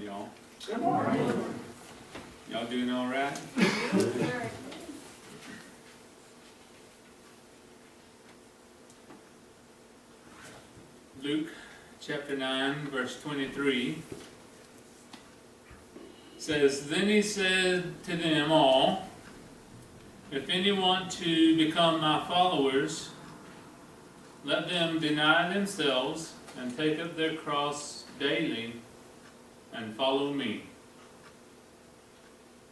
y'all. Good morning. Y'all doing all right? Luke chapter 9, verse 23 says, "Then he said to them all, if any want to become my followers, let them deny themselves and take up their cross daily and follow me."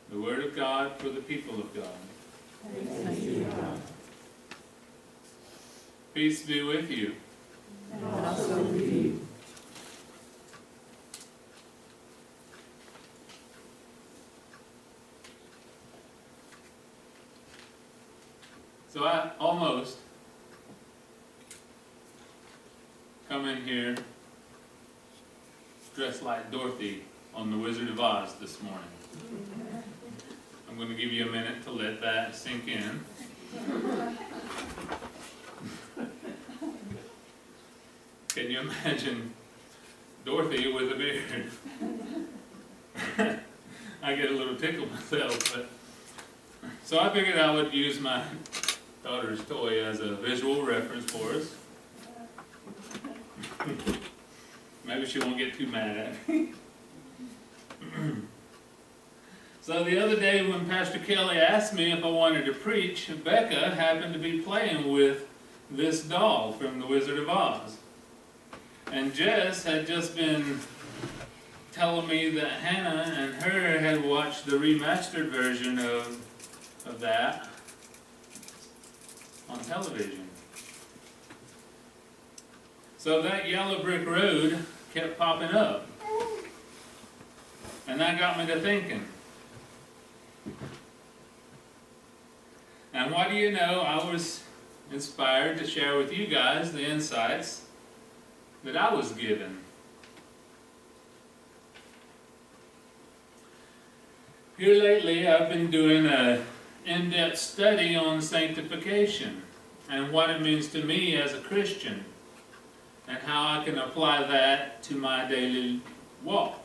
The word of God for the people of God. Thanks be to God. Peace be with you. And also with you. So I almost come in here dressed like Dorothy on The Wizard of Oz this morning. I'm going to give you a minute to let that sink in. Can you imagine Dorothy with a beard? I get a little tickle myself, but so I figured I would use my daughter's toy as a visual reference for us. Maybe she won't get too mad at me. So the other day when Pastor Kelly asked me if I wanted to preach, Becca happened to be playing with this doll from The Wizard of Oz. And Jess had just been telling me that Hannah and her had watched the remastered version of that on television. So that yellow brick road kept popping up. And that got me to thinking. And what do you know, I was inspired to share with you guys the insights that I was given. Here lately, I've been doing an in-depth study on sanctification and what it means to me as a Christian and how I can apply that to my daily walk.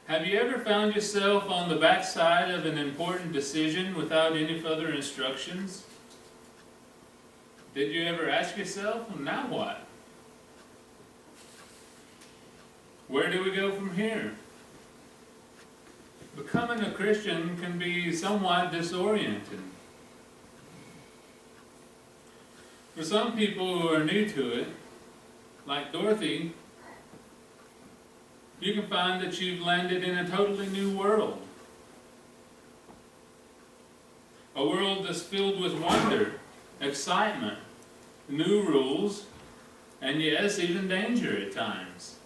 Have you ever found yourself on the backside of an important decision without any further instructions? Did you ever ask yourself, well, now what? Where do we go from here? Becoming a Christian can be somewhat disorienting. For some people who are new to it, like Dorothy, you can find that you've landed in a totally new world. A world that's filled with wonder, excitement, new rules, and yes, even danger at times.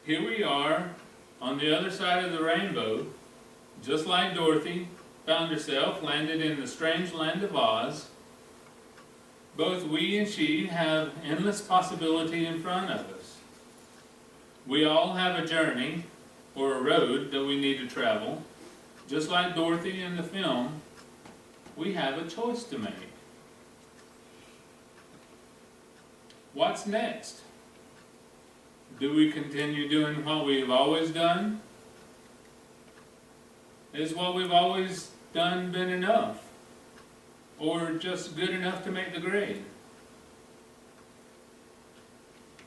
Here we are on the other side of the rainbow, just like Dorothy found herself landed in the strange land of Oz. Both we and she have endless possibility in front of us. We all have a journey or a road that we need to travel. Just like Dorothy in the film, we have a choice to make. What's next? Do we continue doing what we've always done? Is what we've always done been enough? Or just good enough to make the grade?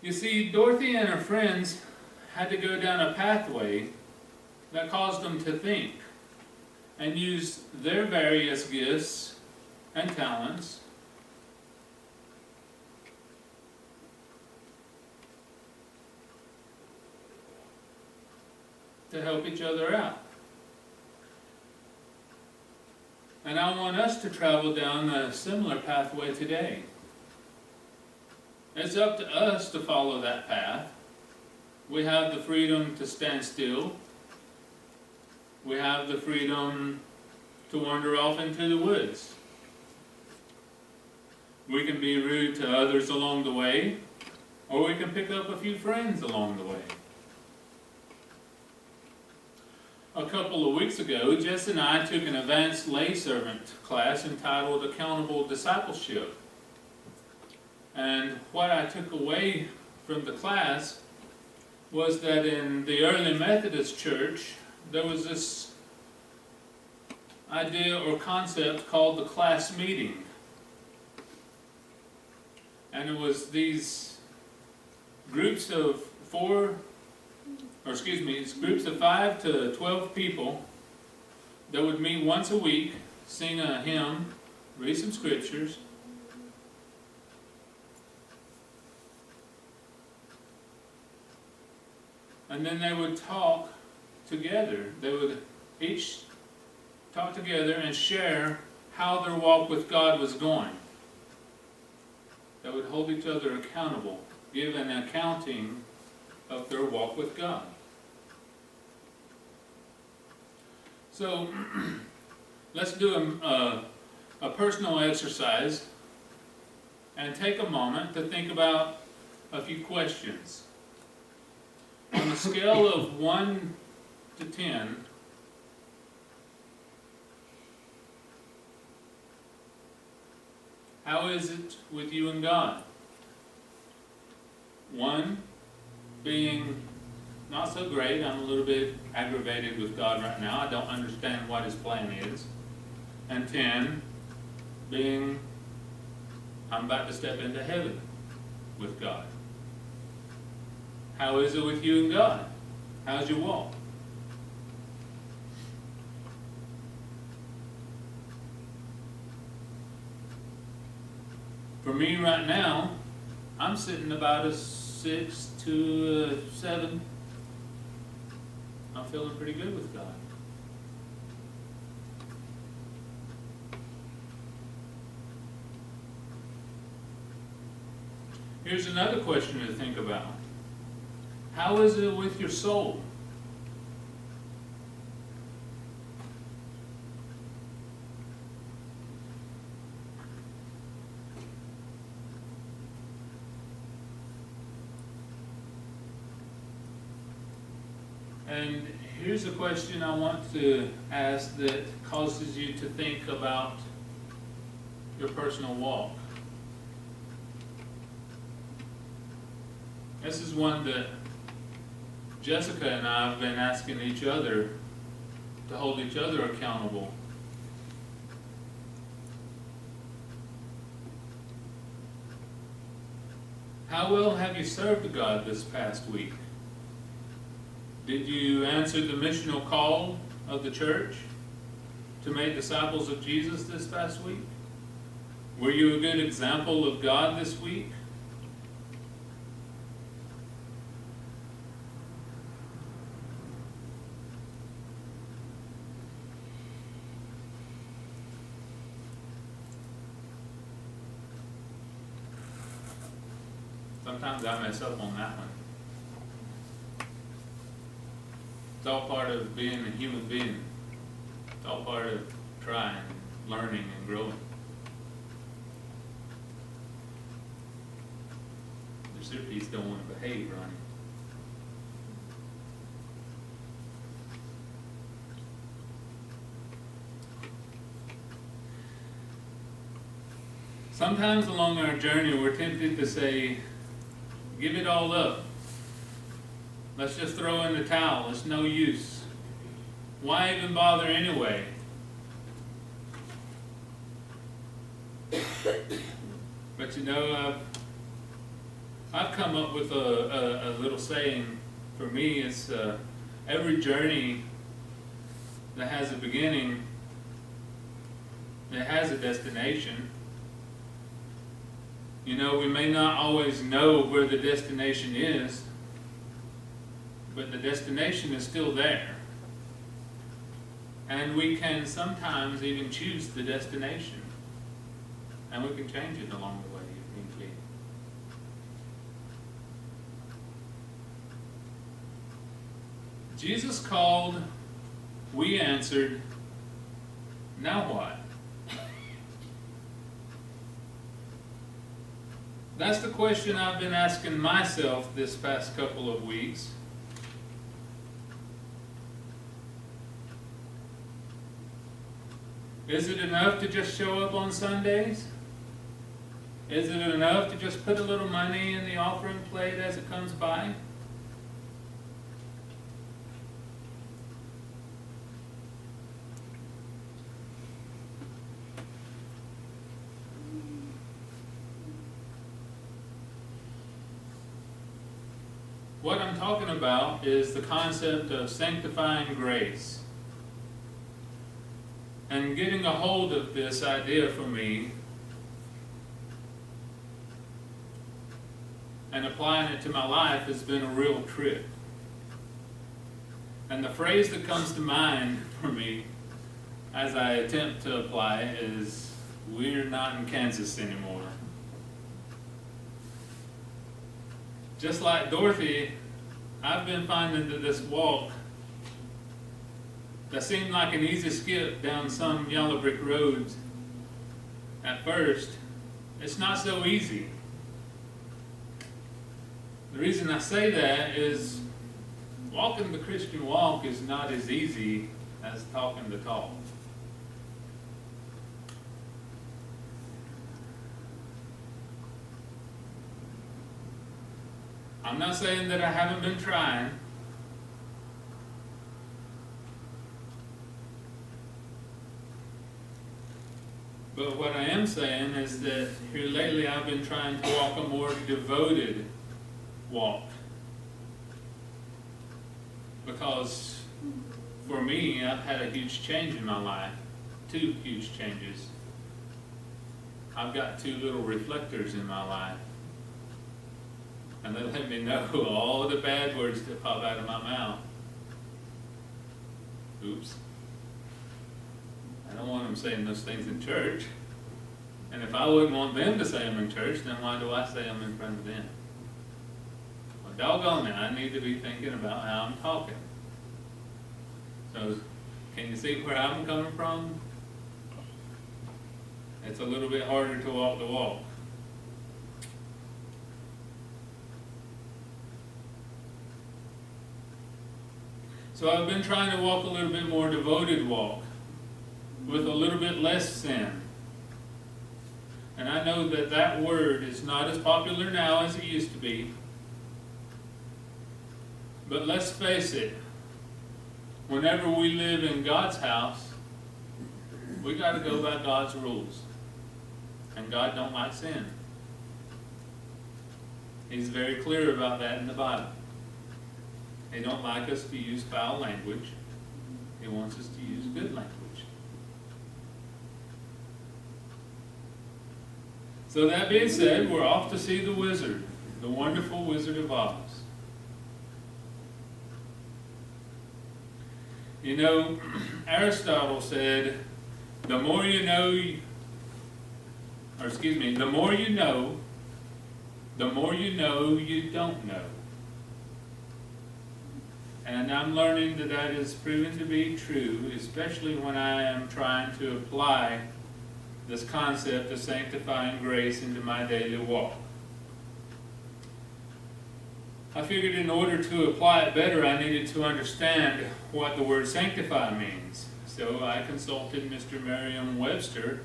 You see, Dorothy and her friends had to go down a pathway that caused them to think and use their various gifts and talents to help each other out. And I want us to travel down a similar pathway today. It's up to us to follow that path. We have the freedom to stand still. We have the freedom to wander off into the woods. We can be rude to others along the way, or we can pick up a few friends along the way. A couple of weeks ago, Jess and I took an advanced lay servant class entitled Accountable Discipleship. And what I took away from the class was that in the early Methodist church, there was this idea or concept called the class meeting. And it was these groups of groups of 5 to 12 people that would meet once a week, sing a hymn, read some scriptures, and then they would talk together. They would each talk together and share how their walk with God was going. They would hold each other accountable, give an accounting of their walk with God. So, let's do a personal exercise and take a moment to think about a few questions. On a scale of 1 to 10, how is it with you and God? 1 being not so great, I'm a little bit aggravated with God right now, I don't understand what His plan is. And 10 being, I'm about to step into heaven with God. How is it with you and God? How's your walk? For me right now, I'm sitting about a 6 to 7. I'm feeling pretty good with God. Here's another question to think about. How is it with your soul? And here's a question I want to ask that causes you to think about your personal walk. This is one that Jessica and I have been asking each other to hold each other accountable. How well have you served God this past week? Did you answer the missional call of the church to make disciples of Jesus this past week? Were you a good example of God this week? Sometimes I mess up on that one. It's all part of being a human being. It's all part of trying, learning, and growing. The Syracuse don't want to behave, Ronnie. Sometimes along our journey we're tempted to say, give it all up. Let's just throw in the towel. It's no use. Why even bother anyway? But you know, I've come up with a little saying. For me, it's every journey that has a beginning, it has a destination. You know, we may not always know where the destination is, but the destination is still there. And we can sometimes even choose the destination. And we can change it along the way if need be. Jesus called, we answered, now what? That's the question I've been asking myself this past couple of weeks. Is it enough to just show up on Sundays? Is it enough to just put a little money in the offering plate as it comes by? What I'm talking about is the concept of sanctifying grace. And getting a hold of this idea for me and applying it to my life has been a real trip. And the phrase that comes to mind for me as I attempt to apply it is, "We're not in Kansas anymore." Just like Dorothy, I've been finding that this walk that seemed like an easy skip down some yellow brick roads at first, it's not so easy. The reason I say that is walking the Christian walk is not as easy as talking the talk. I'm not saying that I haven't been trying. But what I am saying is that here lately I've been trying to walk a more devoted walk. Because for me, I've had a huge change in my life. 2 huge changes. I've got 2 little reflectors in my life. And they let me know all the bad words that pop out of my mouth. Oops. I don't want them saying those things in church. And if I wouldn't want them to say them in church, then why do I say them in front of them? Well, doggone it, I need to be thinking about how I'm talking. So, can you see where I'm coming from? It's a little bit harder to walk the walk. So I've been trying to walk a little bit more devoted walk, with a little bit less sin. And I know that that word is not as popular now as it used to be. But let's face it, whenever we live in God's house, we got to go by God's rules. And God don't like sin. He's very clear about that in the Bible. He don't like us to use foul language. He wants us to use good language. So that being said, we're off to see the wizard, the wonderful Wizard of Oz. You know, Aristotle said, the more you know, the more you know, the more you know you don't know. And I'm learning that that is proven to be true, especially when I am trying to apply this concept of sanctifying grace into my daily walk. I figured in order to apply it better, I needed to understand what the word sanctify means. So I consulted Mr. Merriam-Webster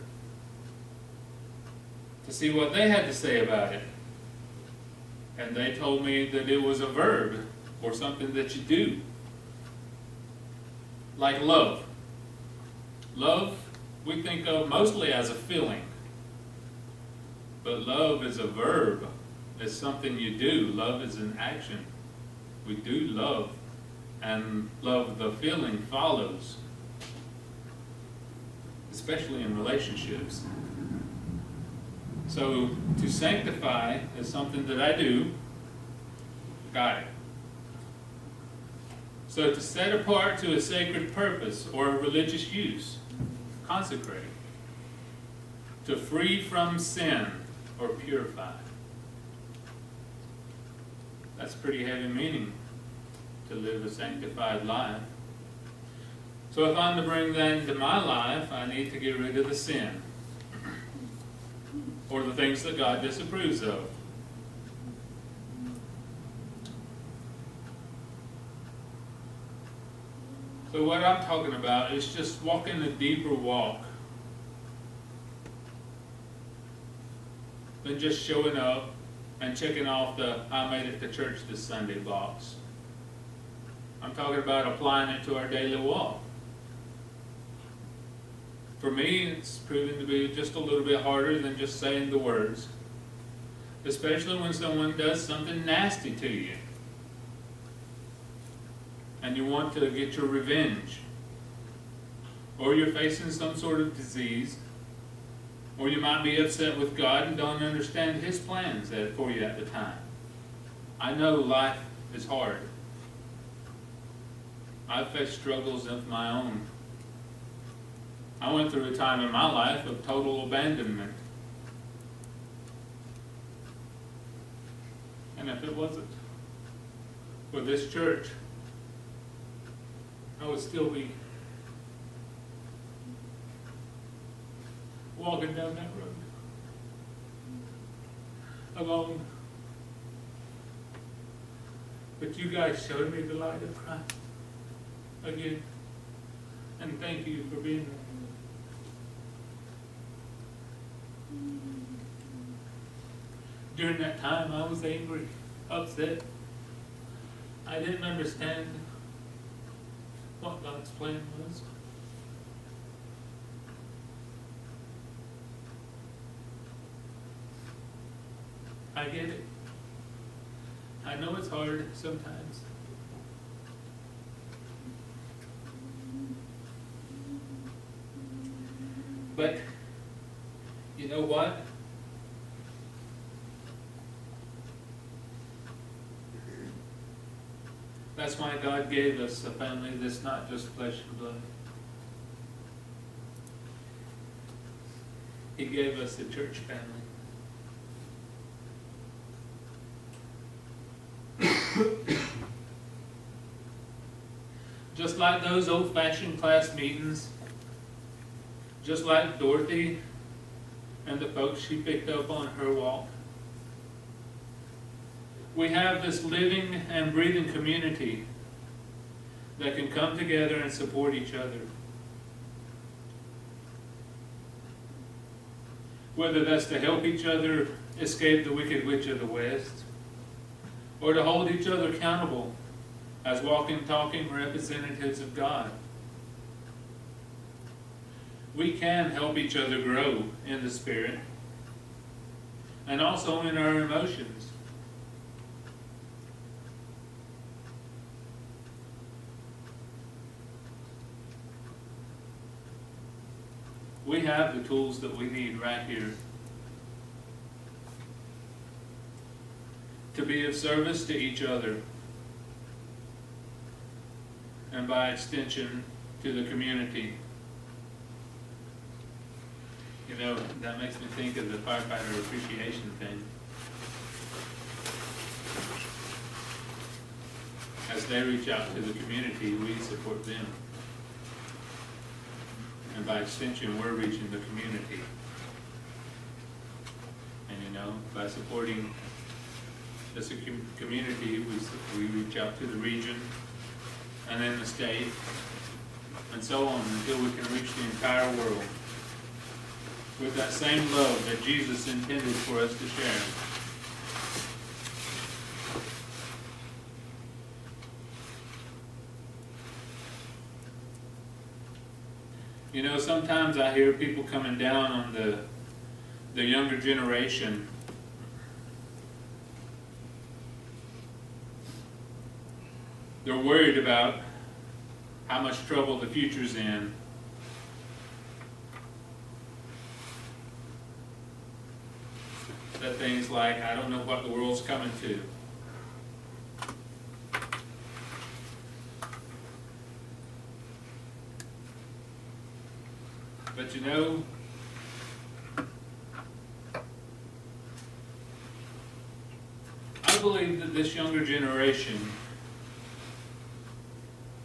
to see what they had to say about it. And they told me that it was a verb, or something that you do. Like love. Love, we think of mostly as a feeling. But love is a verb. It's something you do. Love is an action. We do love. And love, the feeling, follows. Especially in relationships. So, to sanctify is something that I do. Got it. So to set apart to a sacred purpose or a religious use, consecrate. To free from sin or purify. That's pretty heavy meaning, to live a sanctified life. So if I'm to bring that into my life, I need to get rid of the sin. Or the things that God disapproves of. So what I'm talking about is just walking a deeper walk than just showing up and checking off the I made it to church this Sunday box. I'm talking about applying it to our daily walk. For me, it's proven to be just a little bit harder than just saying the words, especially when someone does something nasty to you. and you want to get your revenge, or you're facing some sort of disease, or you might be upset with God and don't understand His plans for you at the time. I know life is hard. I've faced struggles of my own. I went through a time in my life of total abandonment. And if it wasn't for this church, I would still be walking down that road alone. But you guys showed me the light of Christ again, and thank you for being there. During that time, I was angry, upset. I didn't understand what God's plan was. I get it. I know it's hard sometimes. But, you know what? That's why God gave us a family that's not just flesh and blood. He gave us a church family. Just like those old-fashioned class meetings, just like Dorothy and the folks she picked up on her walk, we have this living and breathing community that can come together and support each other. Whether that's to help each other escape the wicked witch of the West, or to hold each other accountable as walking, talking representatives of God. We can help each other grow in the Spirit and also in our emotions. We have the tools that we need right here to be of service to each other, and by extension to the community. You know, that makes me think of the firefighter appreciation thing. As they reach out to the community, we support them. And by extension, we're reaching the community. And you know, by supporting this community, we reach out to the region, and then the state, and so on, until we can reach the entire world with that same love that Jesus intended for us to share. You know, sometimes I hear people coming down on the younger generation. They're worried about how much trouble the future's in. That things like, I don't know what the world's coming to. But you know, I believe that this younger generation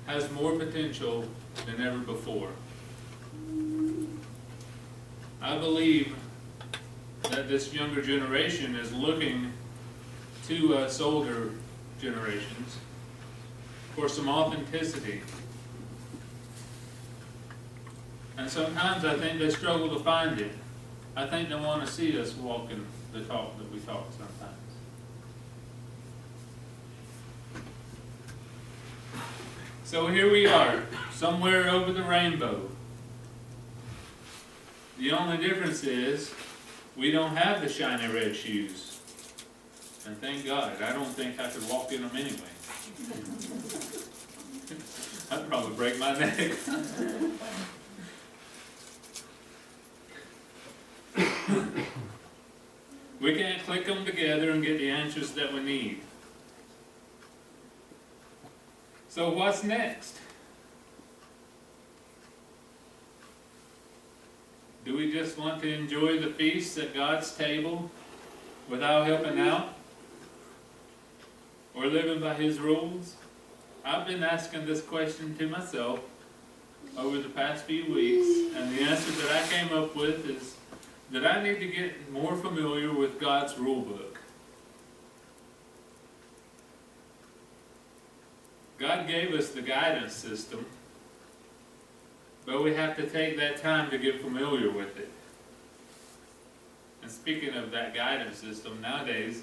has more potential than ever before. I believe that this younger generation is looking to us older generations for some authenticity. And sometimes I think they struggle to find it. I think they want to see us walking the talk that we talk sometimes. So here we are, somewhere over the rainbow. The only difference is we don't have the shiny red shoes. And thank God, I don't think I could walk in them anyway. would break my neck. We can't click them together and get the answers that we need. So what's next? Do we just want to enjoy the feasts at God's table without helping out? Or living by His rules? I've been asking this question to myself over the past few weeks, and the answer that I came up with is that I need to get more familiar with God's rule book. God gave us the guidance system, but we have to take that time to get familiar with it. And speaking of that guidance system, nowadays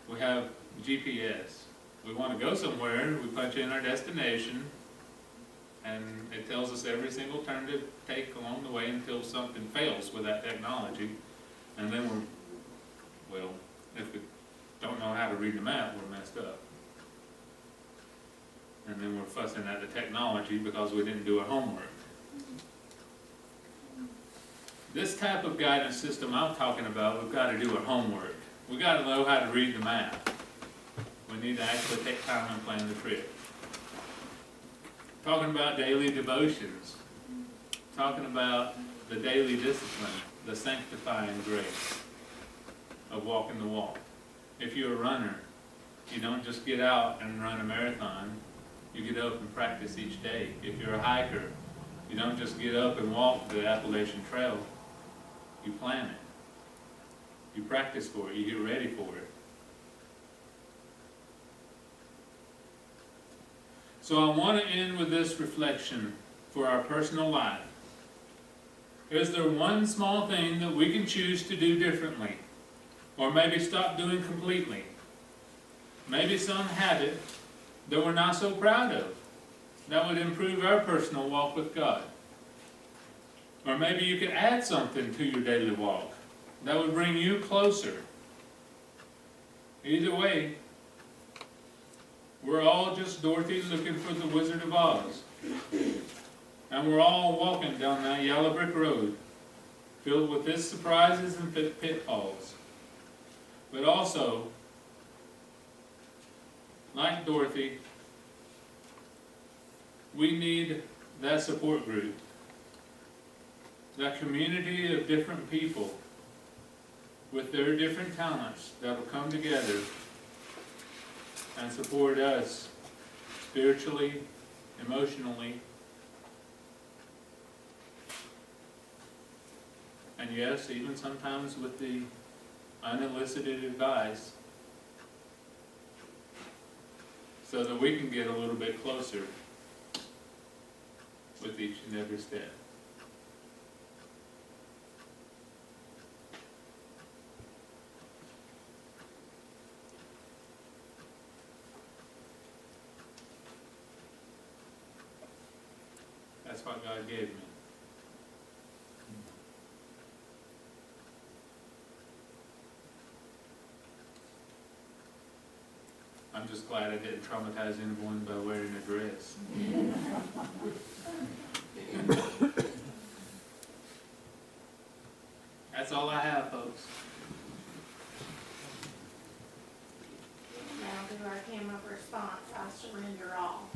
we have GPS. We want to go somewhere, we punch in our destination, and it tells us every single turn to take along the way until something fails with that technology. And then if we don't know how to read the map, we're messed up. And then we're fussing at the technology because we didn't do our homework. This type of guidance system I'm talking about, we've got to do our homework. We've got to know how to read the map. We need to actually take time and plan the trip. Talking about daily devotions. Talking about the daily discipline, the sanctifying grace of walking the walk. If you're a runner, you don't just get out and run a marathon. You get up and practice each day. If you're a hiker, you don't just get up and walk the Appalachian Trail. You plan it. You practice for it. You get ready for it. So I want to end with this reflection for our personal life. Is there one small thing that we can choose to do differently? Or maybe stop doing completely? Maybe some habit that we're not so proud of that would improve our personal walk with God. Or maybe you could add something to your daily walk that would bring you closer. Either way, we're all just Dorothy looking for the Wizard of Oz. And we're all walking down that yellow brick road, filled with its surprises and pitfalls. But also, like Dorothy, we need that support group, that community of different people with their different talents that will come together and support us spiritually, emotionally, and yes, even sometimes with the unsolicited advice, so that we can get a little bit closer with each and every step. That's what God gave me. I'm just glad I didn't traumatize anyone by wearing a dress. That's all I have, folks. Now do our hymn of response, I surrender all.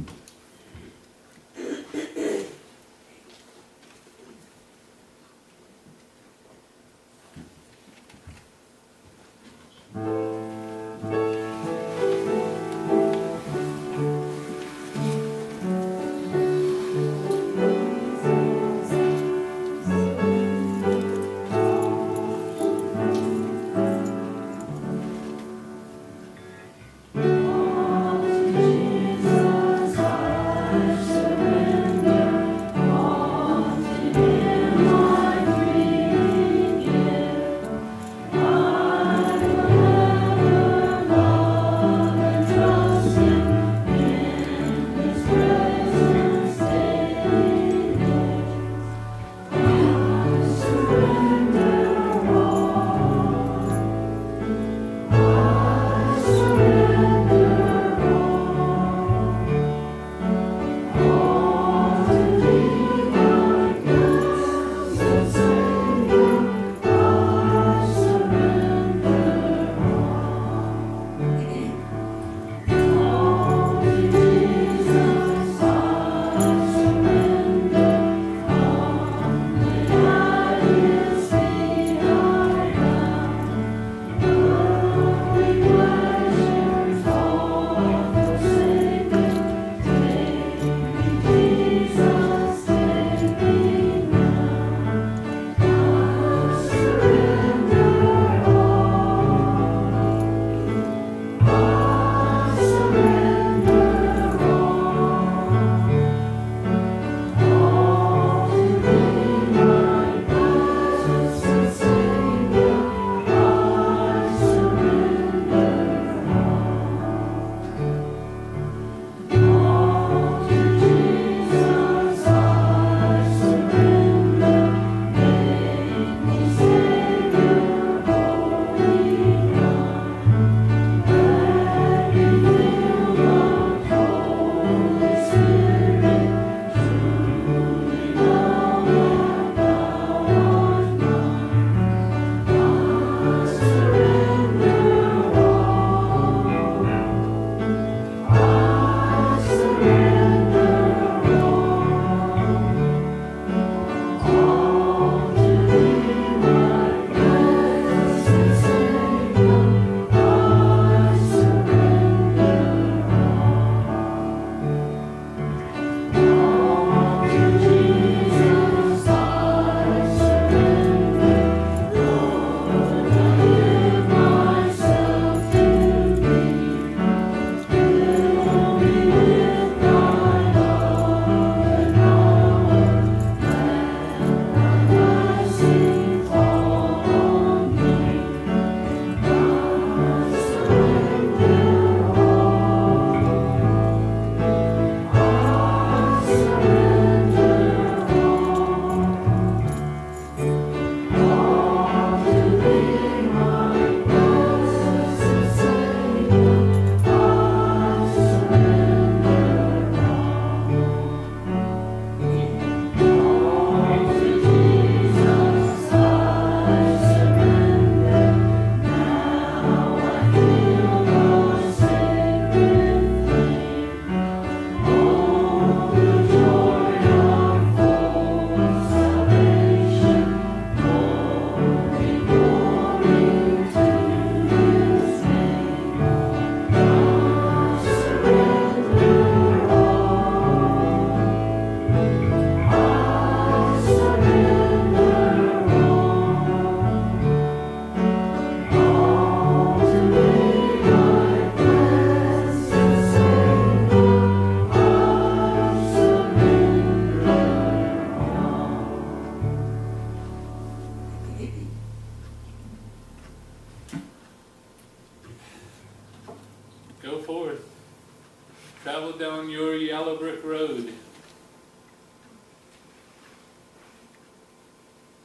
out down your yellow brick road.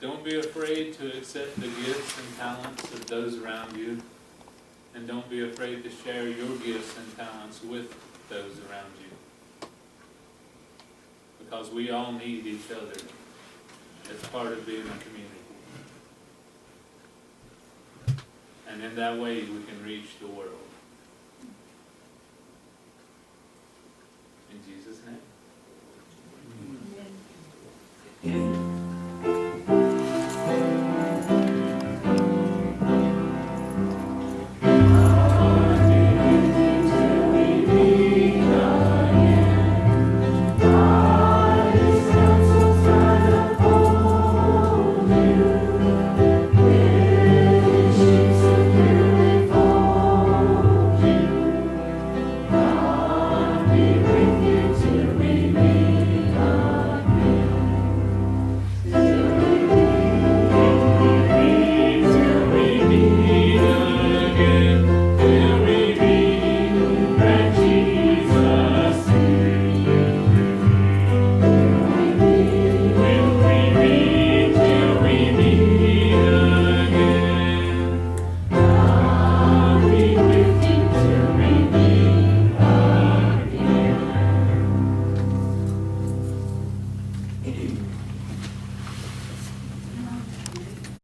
Don't be afraid to accept the gifts and talents of those around you. And don't be afraid to share your gifts and talents with those around you. Because we all need each other as part of being a community. And in that way we can reach the world.